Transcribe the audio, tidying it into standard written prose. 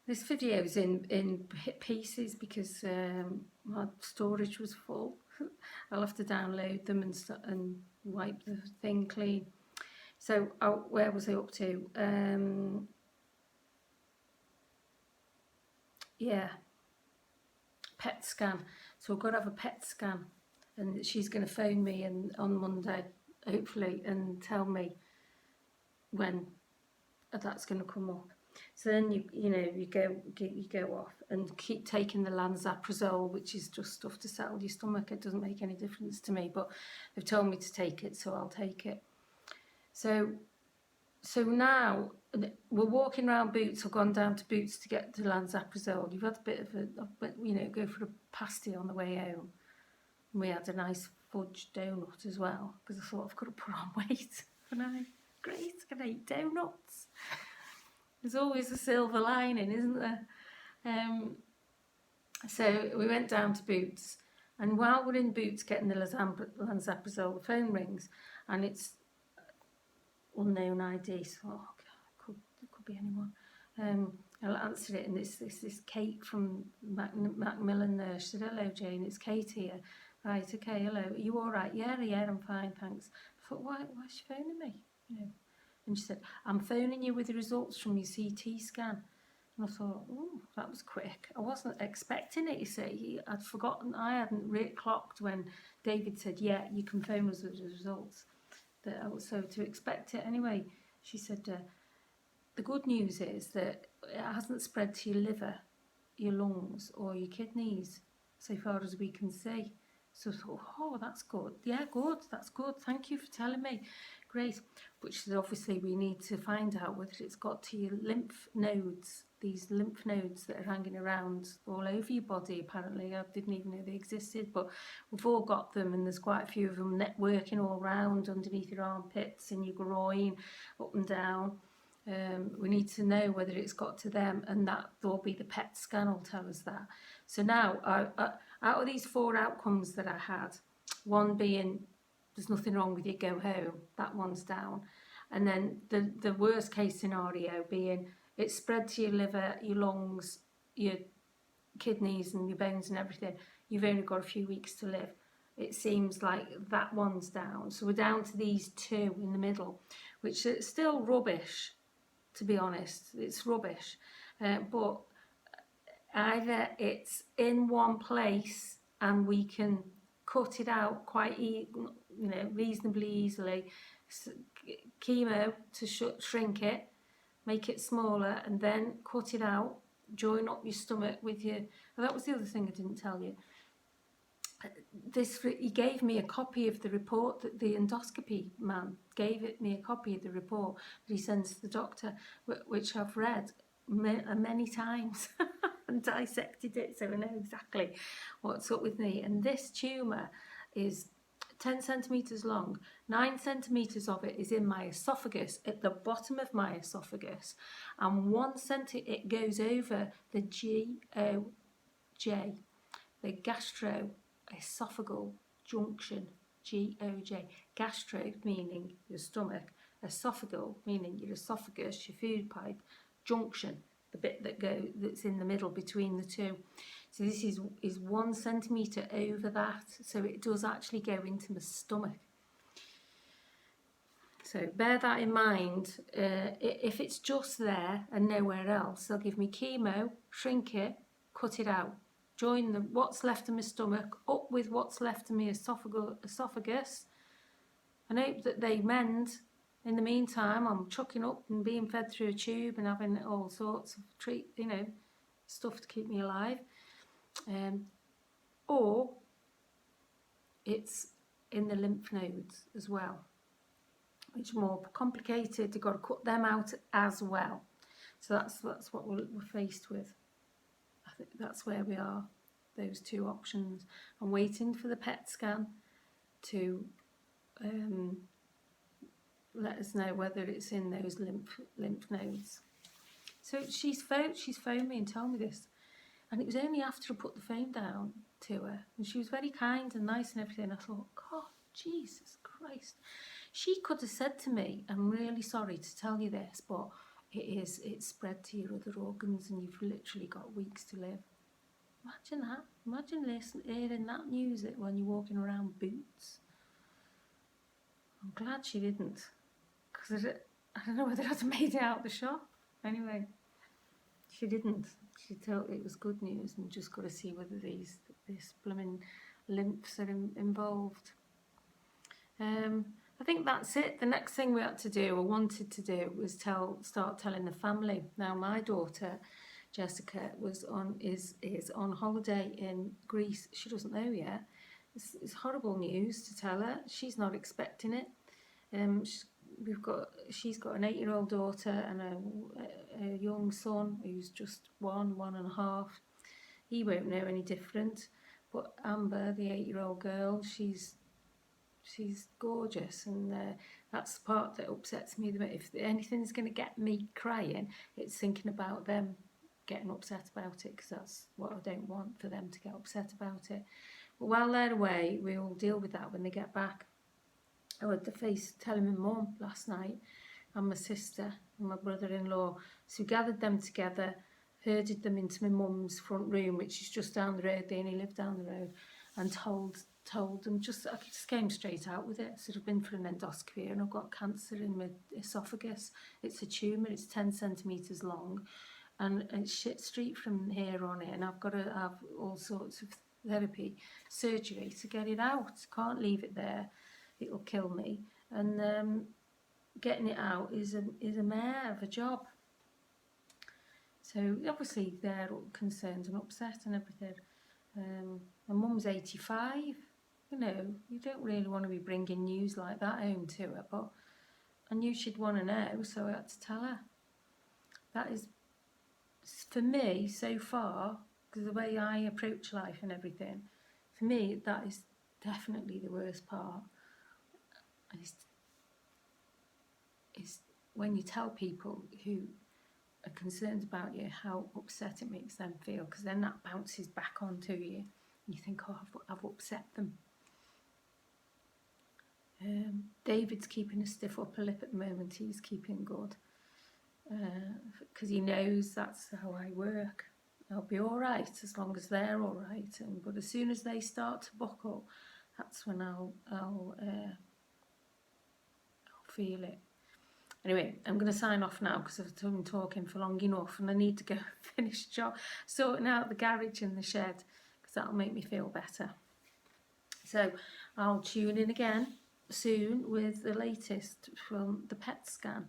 This video's in pieces because my storage was full. I'll have to download them and wipe the thing clean. So where was I up to? Yeah, PET scan. So I've got to have a PET scan, and she's going to phone me on Monday, hopefully, and tell me when that's going to come up. So then you go off and keep taking the Lanzaprazole, which is just stuff to settle your stomach. It doesn't make any difference to me, but they've told me to take it, so I'll take it. So now we're walking around Boots. I've gone down to Boots to get the Lanzaprazole. You've had a bit of go for a pasty on the way home. And we had a nice fudge donut as well because I thought I've got to put on weight. And great, I can eat donuts. There's always a silver lining, isn't there? So we went down to Boots, and while we're in Boots getting the Lanzaprazole, the phone rings, and it's unknown ID. So it could be anyone. I'll answer it, and it's this Kate from Macmillan there. She said, "Hello, Jane, it's Kate here." Right, okay, hello. Are you all right? Yeah, I'm fine, thanks. I thought, why is she phoning me? And she said, "I'm phoning you with the results from your CT scan." And I thought, oh, that was quick. I wasn't expecting it, you see. I'd forgotten, I hadn't clocked when David said, yeah, you can phone us with the results. So to expect it anyway, she said, the good news is that it hasn't spread to your liver, your lungs or your kidneys, so far as we can see. So I thought, oh, that's good. Yeah, good, that's good. Thank you for telling me. Great. But she said, obviously, we need to find out whether it's got to your lymph nodes, these lymph nodes that are hanging around all over your body, apparently. I didn't even know they existed, but we've all got them, and there's quite a few of them networking all around underneath your armpits and your groin, up and down. We need to know whether it's got to them, and that will be the PET scan will tell us that. So now, out of these 4 outcomes that I had, one being there's nothing wrong with you, go home, that one's down. And then the worst case scenario being it's spread to your liver, your lungs, your kidneys and your bones and everything, you've only got a few weeks to live. It seems like that one's down. So we're down to these 2 in the middle, which is still rubbish, to be honest. It's rubbish. But either it's in one place and we can cut it out quite reasonably easily, chemo to shrink it, make it smaller, and then cut it out, join up your stomach with your... That was the other thing I didn't tell you. He gave me a copy of the report that the endoscopy man gave me a copy of the report that he sends to the doctor, which I've read many times and dissected it, so I know exactly what's up with me. And this tumour is 10 centimetres long. 9 centimetres of it is in my esophagus, at the bottom of my esophagus, and 1 centimetre it goes over the GOJ, the gastroesophageal junction, GOJ. Gastro meaning your stomach, esophageal meaning your esophagus, your food pipe, junction, the bit that's in the middle between the 2. So this is 1 centimetre over that, so it does actually go into my stomach. So bear that in mind. If it's just there and nowhere else, they'll give me chemo, shrink it, cut it out, join what's left of my stomach up with what's left of my esophagus, and hope that they mend. In the meantime, I'm chucking up and being fed through a tube and having all sorts of stuff to keep me alive. Or it's in the lymph nodes as well, which are more complicated. You've got to cut them out as well. So that's what we're faced with. I think that's where we are, those 2 options. I'm waiting for the PET scan to let us know whether it's in those lymph nodes. So she's phoned me and told me this, and it was only after I put the phone down to her, and she was very kind and nice and everything. I thought, God, Jesus Christ. She could have said to me, I'm really sorry to tell you this, but it's spread to your other organs and you've literally got weeks to live. Imagine that. Imagine hearing that news when you're walking around Boots. I'm glad she didn't, because I don't know whether I'd have made it out the shop. Anyway, she didn't. She thought it was good news and just got to see whether this blooming lymphs are involved. I think that's it. The next thing we had to do, or wanted to do, was start telling the family. Now, my daughter, Jessica, is on holiday in Greece. She doesn't know yet. It's horrible news to tell her. She's not expecting it. She's got an 8-year-old daughter and a young son who's just 1.5. He won't know any different. But Amber, the 8-year-old girl, she's gorgeous, and that's the part that upsets me the most. If anything's going to get me crying, it's thinking about them getting upset about it, because that's what I don't want, for them to get upset about it. But while they're away, we'll deal with that when they get back. I had the face telling my mum last night, and my sister and my brother-in-law. So we gathered them together, herded them into my mum's front room, which is just down the road. They only live down the road, and told them, I just came straight out with it. I said, I've been for an endoscopy and I've got cancer in my esophagus. It's a tumour, it's 10 centimetres long, and it's shit street from here on in. I've got to have all sorts of therapy, surgery to get it out. Can't leave it there, it'll kill me. And getting it out is a mare of a job. So obviously they're concerned and upset and everything. My mum's 85. You know, you don't really want to be bringing news like that home to her, but I knew she'd want to know, so I had to tell her. That is, for me, so far, because the way I approach life and everything, for me, that is definitely the worst part. Is when you tell people who are concerned about you how upset it makes them feel, because then that bounces back onto you. You think, oh, I've upset them. David's keeping a stiff upper lip at the moment. He's keeping good, because he knows that's how I work. I'll be all right as long as they're all right, but as soon as they start to buckle, that's when I'll feel it. Anyway, I'm going to sign off now because I've been talking for long enough, and I need to go finish sorting out the garage and the shed, because that'll make me feel better. So I'll tune in again soon with the latest from the PET scan.